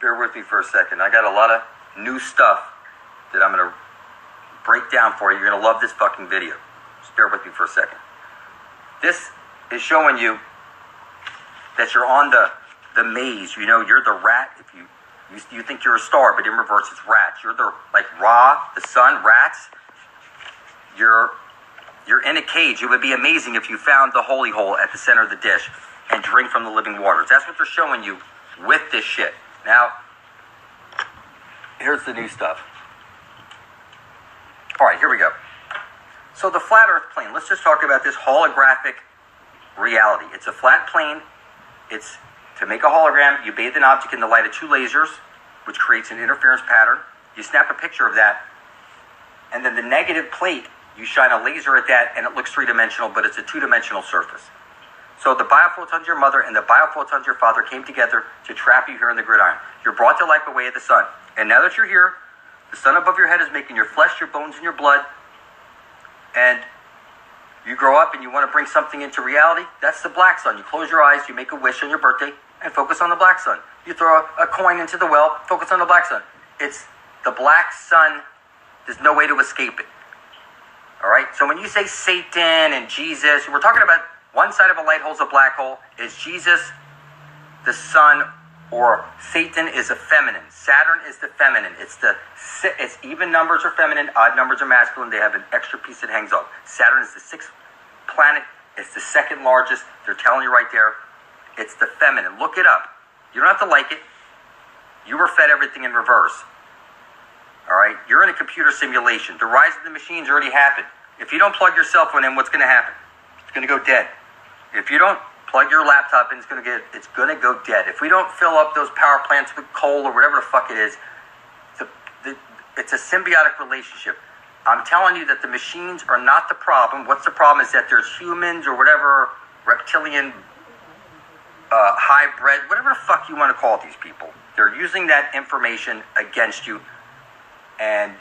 bear with me for a second. I got a lot of new stuff that I'm going to break down for you. You're going to love this fucking video. Just bear with me for a second. This is showing you that you're on the maze. You know, you're the rat. If you think you're a star, but in reverse, it's rats. You're the, like Ra, the sun, rats. You're in a cage. It would be amazing if you found the holy hole at the center of the dish and drink from the living waters. That's what they're showing you with this shit. Now, here's the new stuff. All right, here we go. So the flat earth plane, let's just talk about this holographic reality. It's a flat plane. It's to make a hologram, you bathe an object in the light of two lasers, which creates an interference pattern. You snap a picture of that, and then the negative plate, you shine a laser at that, and it looks three-dimensional, but it's a two-dimensional surface. So the biophotons of your mother and the biophotons of your father came together to trap you here in the gridiron. You're brought to life away at the sun. And now that you're here, the sun above your head is making your flesh, your bones, and your blood. And you grow up and you want to bring something into reality. That's the black sun. You close your eyes, you make a wish on your birthday, and focus on the black sun. You throw a coin into the well, focus on the black sun. It's the black sun. There's no way to escape it. All right? So when you say Satan and Jesus, we're talking about one side of a light hole is a black hole. Is Jesus the sun, or Satan is a feminine? Saturn is the feminine. It's even numbers are feminine, odd numbers are masculine. They have an extra piece that hangs off. Saturn is the sixth planet. It's the second largest. They're telling you right there. It's the feminine. Look it up. You don't have to like it. You were fed everything in reverse. All right? You're in a computer simulation. The rise of the machines already happened. If you don't plug your cell phone in, what's going to happen? It's going to go dead. If you don't plug your laptop in, it's going to go dead. If we don't fill up those power plants with coal or whatever the fuck it is, it's a symbiotic relationship. I'm telling you that the machines are not the problem. What's the problem is that there's humans or whatever, reptilian, hybrid, whatever the fuck you want to call these people. They're using that information against you. And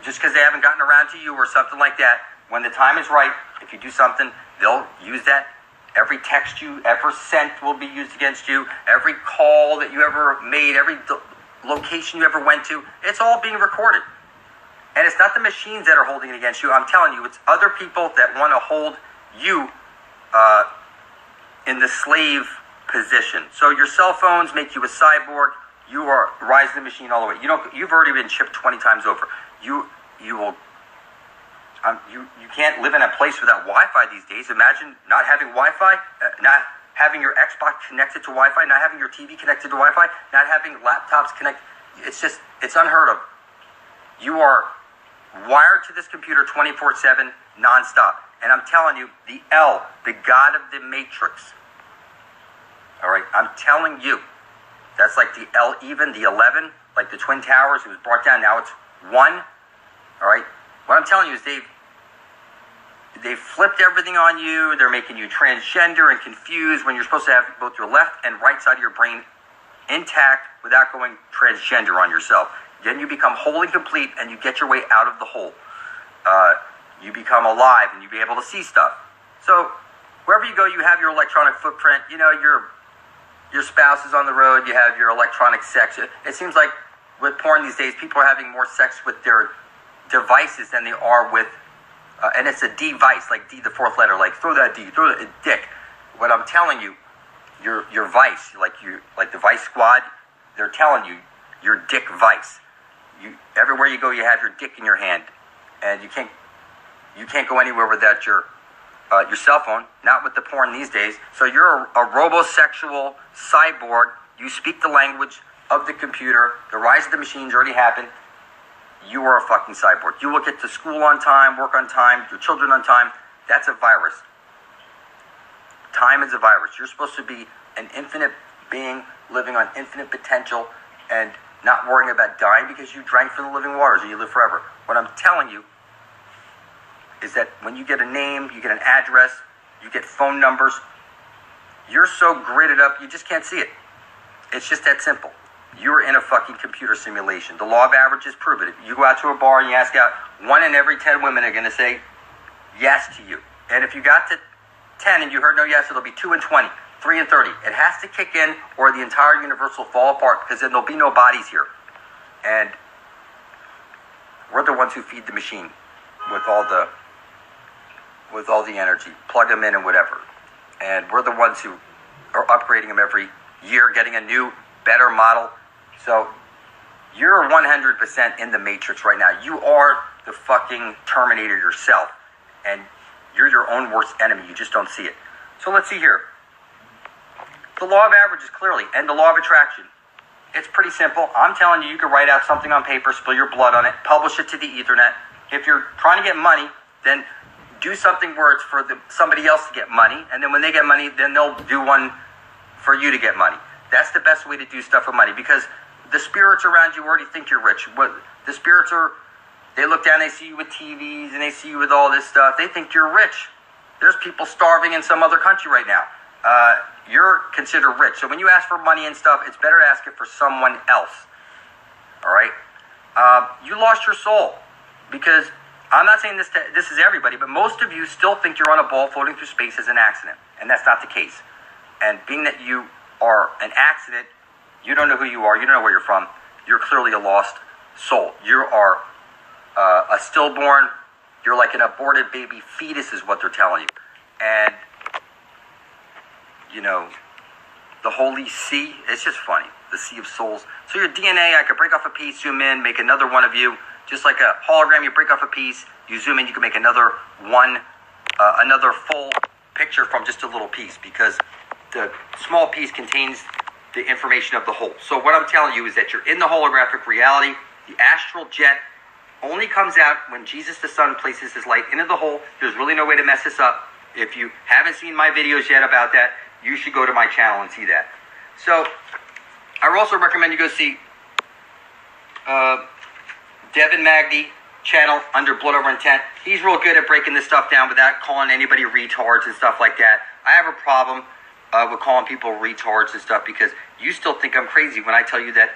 just because they haven't gotten around to you or something like that, when the time is right, if you do something, they'll use that. Every text you ever sent will be used against you. Every call that you ever made, every location you ever went to, it's all being recorded. And it's not the machines that are holding it against you. I'm telling you, it's other people that want to hold you in the slave position. So your cell phones make you a cyborg. You are rise the machine all the way. You've already been chipped 20 times over. You can't live in a place without Wi-Fi these days. Imagine not having Wi-Fi, not having your Xbox connected to Wi-Fi, not having your TV connected to Wi-Fi, not having laptops connected. It's unheard of. You are wired to this computer 24/7, nonstop. And I'm telling you, the God of the Matrix. All right, I'm telling you, that's like the even, the 11, like the Twin Towers. It was brought down. Now it's 1. All right. What I'm telling you is they've flipped everything on you. They're making you transgender and confused when you're supposed to have both your left and right side of your brain intact without going transgender on yourself. Then you become whole and complete, and you get your way out of the hole. You become alive, and you be able to see stuff. So wherever you go, you have your electronic footprint. You know, your spouse is on the road. You have your electronic sex. It seems like with porn these days, people are having more sex with their devices than they are with, and it's a device, like D, the fourth letter, like throw that D, throw that dick. What I'm telling you, your vice, like the Vice Squad, they're telling you, your dick vice. Everywhere you go, you have your dick in your hand, and you can't go anywhere without your cell phone. Not with the porn these days. So you're a robosexual cyborg. You speak the language of the computer. The rise of the machines already happened. You are a fucking cyborg. You will get to school on time, work on time, your children on time. That's a virus. Time is a virus. You're supposed to be an infinite being living on infinite potential and not worrying about dying because you drank from the living waters and you live forever. What I'm telling you is that when you get a name, you get an address, you get phone numbers, you're so gridded up, you just can't see it. It's just that simple. You're in a fucking computer simulation. The law of averages prove it. If you go out to a bar and you ask out, 1 in every 10 women are going to say yes to you. And if you got to 10 and you heard no yes, it'll be 2 in 20. 3 and 30. It has to kick in or the entire universe will fall apart because then there'll be no bodies here. And we're the ones who feed the machine with all the energy, plug them in and whatever. And we're the ones who are upgrading them every year, getting a new, better model. So you're 100% in the matrix right now. You are the fucking Terminator yourself. And you're your own worst enemy. You just don't see it. So let's see here. The law of averages clearly, and the law of attraction. It's pretty simple. I'm telling you, you can write out something on paper, spill your blood on it, publish it to the Ethernet. If you're trying to get money, then do something where it's for somebody else to get money. And then when they get money, then they'll do one for you to get money. That's the best way to do stuff with money, because the spirits around you already think you're rich. The spirits they look down, they see you with TVs, and they see you with all this stuff. They think you're rich. There's people starving in some other country right now. You're considered rich. So when you ask for money and stuff, it's better to ask it for someone else. All right? You lost your soul, because I'm not saying this is everybody, but most of you still think you're on a ball floating through space as an accident, and that's not the case. And being that you are an accident, you don't know who you are, you don't know where you're from, you're clearly a lost soul. You are a stillborn, you're like an aborted baby fetus is what they're telling you. And, you know, the holy sea, it's just funny, the sea of souls. So your DNA, I could break off a piece, zoom in, make another one of you. Just like a hologram, you break off a piece, you zoom in, you can make another one, another full picture from just a little piece, because the small piece contains the information of the whole. So what I'm telling you is that you're in the holographic reality. The astral jet only comes out when Jesus the Son places his light into the hole. There's really no way to mess this up. If you haven't seen my videos yet about that, you should go to my channel and see that. So I would also recommend you go see Devin Magny channel under Blood Over Intent. He's real good at breaking this stuff down without calling anybody retards and stuff like that. I have a problem with calling people retards and stuff, because you still think I'm crazy when I tell you that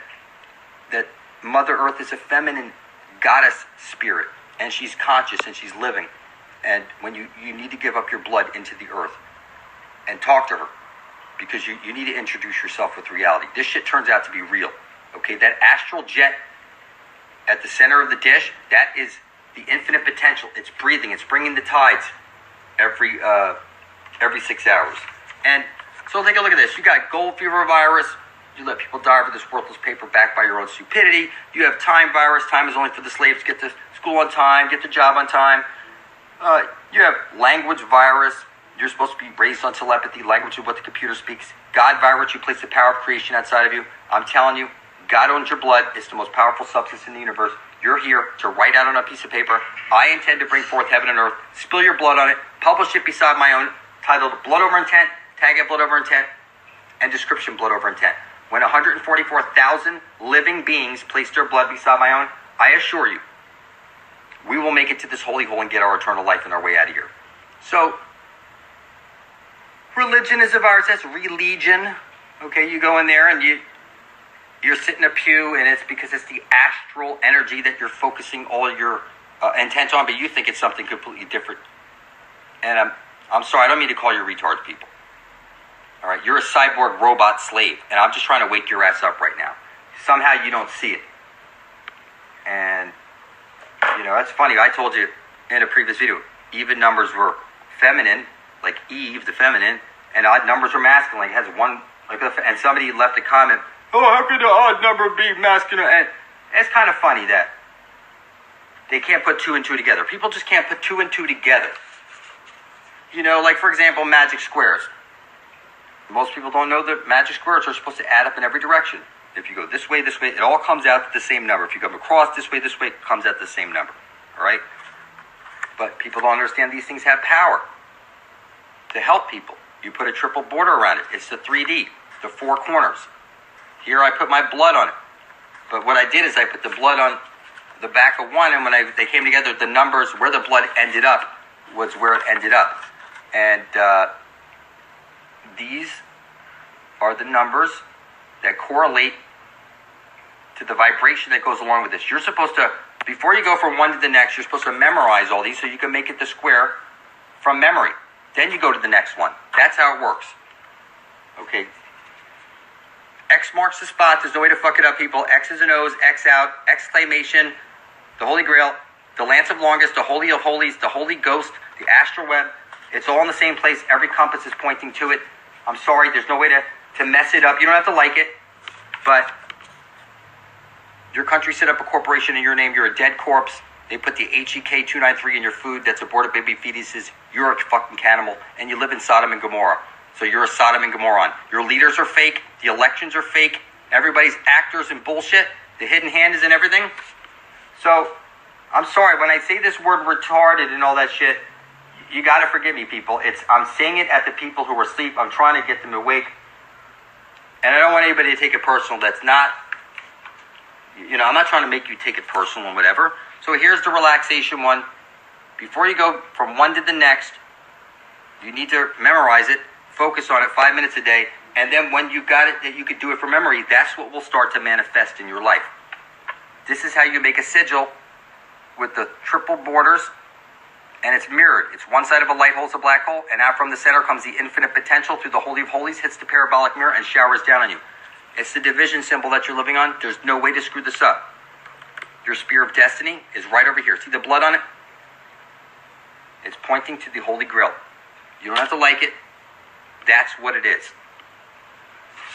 Mother Earth is a feminine goddess spirit, and she's conscious and she's living. And when you need to give up your blood into the earth and talk to her, because you need to introduce yourself with reality. This shit turns out to be real. Okay, that astral jet at the center of the dish, that is the infinite potential. It's breathing. It's bringing the tides every 6 hours. And so take a look at this. You got gold fever virus. You let people die for this worthless paper backed by your own stupidity. You have time virus. Time is only for the slaves to get to school on time, get the job on time. You have language virus. You're supposed to be raised on telepathy, language of what the computer speaks. God virus, you place the power of creation outside of you. I'm telling you, God owns your blood. It's the most powerful substance in the universe. You're here to write out on a piece of paper, I intend to bring forth heaven and earth. Spill your blood on it. Publish it beside my own, titled Blood Over Intent. Tag it Blood Over Intent. And description Blood Over Intent. When 144,000 living beings place their blood beside my own, I assure you, we will make it to this holy hole and get our eternal life and our way out of here. So, religion is a virus. That's religion. Okay, you go in there and you're sitting in a pew, and it's because it's the astral energy that you're focusing all your intent on, but you think it's something completely different. And I'm sorry, I don't mean to call you retards, people. All right, you're a cyborg robot slave, and I'm just trying to wake your ass up right now. Somehow you don't see it. And, you know, that's funny. I told you in a previous video, even numbers were feminine, like Eve, the feminine, and odd numbers were masculine. Like it has one, like, and somebody left a comment, oh, how could the odd number be masculine? And it's kind of funny that they can't put 2 and 2 together. People just can't put 2 and 2 together. You know, like, for example, magic squares. Most people don't know that magic squares are supposed to add up in every direction. If you go this way, it all comes out to the same number. If you come across this way, it comes out the same number. All right? But people don't understand these things have power to help people. You put a triple border around it. It's the 3D, the 4 corners. Here I put my blood on it. But what I did is I put the blood on the back of one, and when they came together, the numbers where the blood ended up was where it ended up. And these are the numbers that correlate to the vibration that goes along with this. You're supposed to, before you go from one to the next, you're supposed to memorize all these so you can make it the square from memory. Then you go to the next one. That's how it works. Okay. X marks the spot. There's no way to fuck it up, people. X's and O's, X out, exclamation, the Holy Grail, the Lance of Longest, the Holy of Holies, the Holy Ghost, the Astral Web. It's all in the same place. Every compass is pointing to it. I'm sorry, there's no way to mess it up. You don't have to like it, but your country set up a corporation in your name. You're a dead corpse. They put the HEK 293 in your food that's aborted baby fetuses. You're a fucking cannibal, and you live in Sodom and Gomorrah. So you're a Sodom and Gomorrah. Your leaders are fake. The elections are fake. Everybody's actors and bullshit. The hidden hand is in everything. So, I'm sorry, when I say this word retarded and all that shit, you gotta forgive me, people. I'm saying it at the people who are asleep. I'm trying to get them awake. And I don't want anybody to take it personal. That's not, I'm not trying to make you take it personal and whatever. So here's the relaxation one. Before you go from one to the next, you need to memorize it. Focus on it 5 minutes a day, and then when you got it that you could do it from memory, that's what will start to manifest in your life. This is how you make a sigil with the triple borders, and it's mirrored. It's one side of a light hole is a black hole, and out from the center comes the infinite potential through the Holy of Holies, hits the parabolic mirror, and showers down on you. It's the division symbol that you're living on. There's no way to screw this up. Your spear of destiny is right over here. See the blood on it? It's pointing to the Holy Grail. You don't have to like it. That's what it is.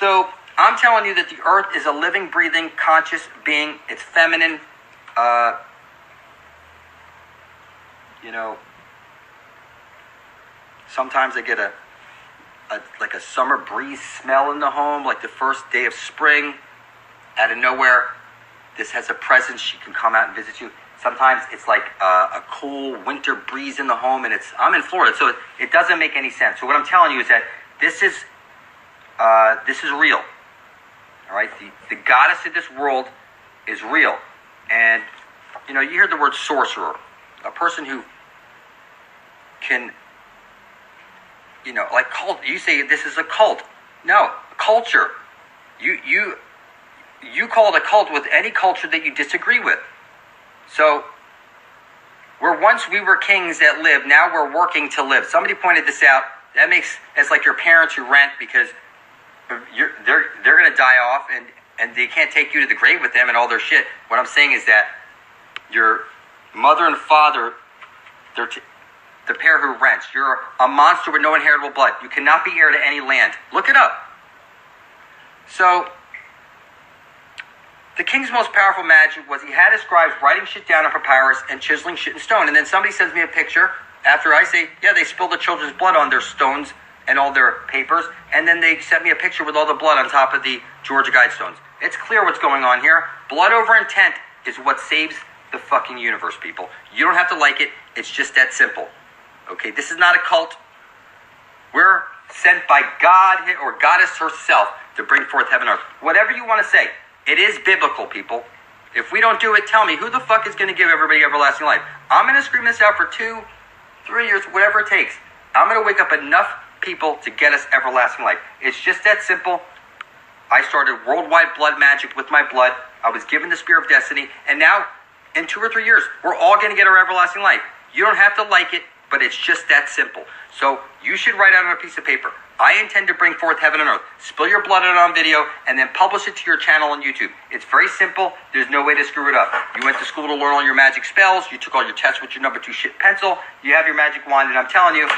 So, I'm telling you that the earth is a living, breathing, conscious being. It's feminine. Sometimes I get like a summer breeze smell in the home, like the first day of spring. Out of nowhere, this has a presence. She can come out and visit you. Sometimes it's like a cool winter breeze in the home, and I'm in Florida, so it doesn't make any sense. So what I'm telling you is that this is real. All right, the goddess of this world is real, and you hear the word sorcerer, a person who can, like cult. You say this is a cult. No, culture. You call it a cult with any culture that you disagree with. So, where once we were kings that lived, now we're working to live. Somebody pointed this out. It's like your parents who rent because they're going to die off and they can't take you to the grave with them and all their shit. What I'm saying is that your mother and father, they're the pair who rents. You're a monster with no inheritable blood. You cannot be heir to any land. Look it up. So, the king's most powerful magic was he had his scribes writing shit down on papyrus and chiseling shit in stone. And then somebody sends me a picture after I say, yeah, they spilled the children's blood on their stones and all their papers. And then they sent me a picture with all the blood on top of the Georgia Guidestones. It's clear what's going on here. Blood over intent is what saves the fucking universe, people. You don't have to like it. It's just that simple. Okay, this is not a cult. We're sent by God or Goddess herself to bring forth heaven and earth. Whatever you want to say. It is biblical, people. If we don't do it, tell me, who the fuck is going to give everybody everlasting life? I'm going to scream this out for 2, 3 years, whatever it takes. I'm going to wake up enough people to get us everlasting life. It's just that simple. I started worldwide blood magic with my blood. I was given the spear of destiny. And now, in 2 or 3 years, we're all going to get our everlasting life. You don't have to like it, but it's just that simple. So you should write out on a piece of paper, I intend to bring forth heaven and earth. Spill your blood on video and then publish it to your channel on YouTube. It's very simple. There's no way to screw it up. You went to school to learn all your magic spells. You took all your tests with your number 2 shit pencil. You have your magic wand, and I'm telling you,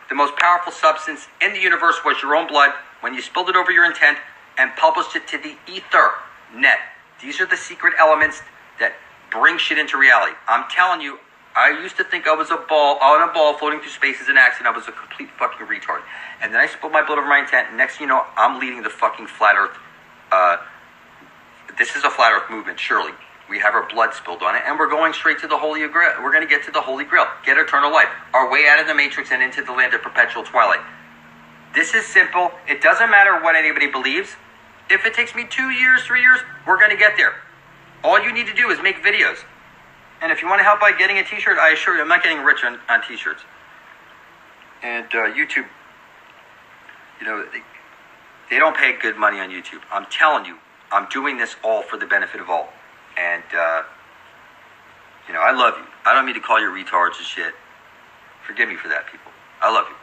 the most powerful substance in the universe was your own blood when you spilled it over your intent and published it to the ether net. These are the secret elements that bring shit into reality. I'm telling you, I used to think I was a ball floating through space as an accident. I was a complete fucking retard. And then I spilled my blood over my intent, and next thing you know, I'm leading the fucking flat earth. This is a flat earth movement, surely. We have our blood spilled on it, and we're going straight to the Holy Grail. We're going to get to the Holy Grail, get eternal life, our way out of the matrix and into the land of perpetual twilight. This is simple. It doesn't matter what anybody believes. If it takes me 2 years, 3 years, we're going to get there. All you need to do is make videos. And if you want to help by getting a t-shirt, I assure you, I'm not getting rich on t-shirts. And YouTube, they don't pay good money on YouTube. I'm telling you, I'm doing this all for the benefit of all. And, I love you. I don't mean to call you retards and shit. Forgive me for that, people. I love you.